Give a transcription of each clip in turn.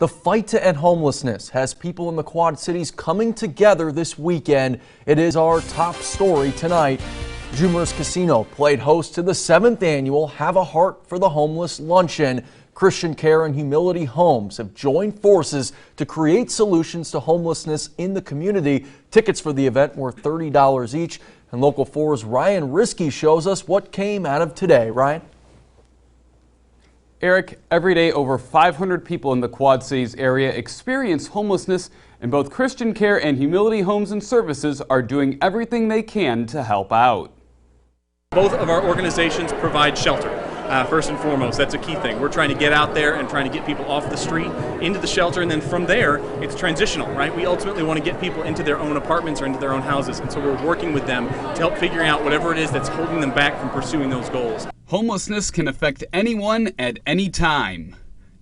The fight to end homelessness has people in the Quad Cities coming together this weekend. It is our top story tonight. Jumer's Casino played host to the 7th annual Have a Heart for the Homeless Luncheon. Christian Care and Humility Homes have joined forces to create solutions to homelessness in the community. Tickets for the event were $30 each. And Local 4's Ryan Risky shows us what came out of today. Ryan? Eric, every day over 500 people in the Quad Cities area experience homelessness, and both Christian Care and Humility Homes and Services are doing everything they can to help out. Both of our organizations provide shelter. First and foremost, that's a key thing. We're trying to get out there and trying to get people off the street into the shelter, and then from there, it's transitional, right? We ultimately want to get people into their own apartments or into their own houses, and so we're working with them to help figure out whatever it is that's holding them back from pursuing those goals. Homelessness can affect anyone at any time.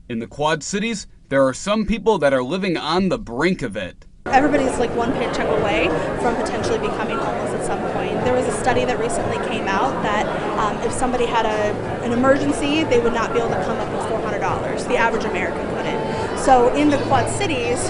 In the Quad Cities, there are some people that are living on the brink of it. Everybody's like one paycheck away from potentially becoming homeless at some point. There was a study that recently came out that if somebody had an emergency, they would not be able to come up with $400. The average American couldn't. So in the Quad Cities,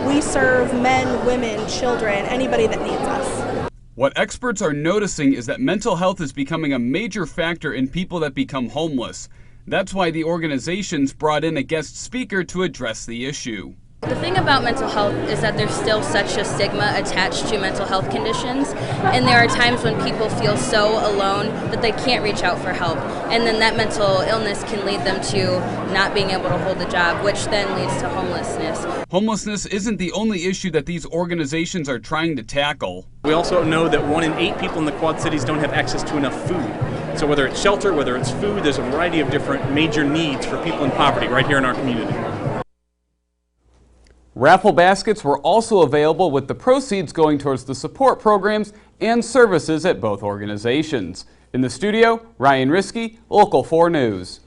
we serve men, women, children, anybody that needs us. What experts are noticing is that mental health is becoming a major factor in people that become homeless. That's why the organizations brought in a guest speaker to address the issue. The thing about mental health is that there's still such a stigma attached to mental health conditions, and there are times when people feel so alone that they can't reach out for help, and then that mental illness can lead them to not being able to hold a job, which then leads to homelessness. Homelessness isn't the only issue that these organizations are trying to tackle. We also know that 1 in 8 people in the Quad Cities don't have access to enough food. So whether it's shelter, whether it's food, there's a variety of different major needs for people in poverty right here in our community. Raffle baskets were also available, with the proceeds going towards the support programs and services at both organizations. In the studio, Ryan Risky, Local 4 News.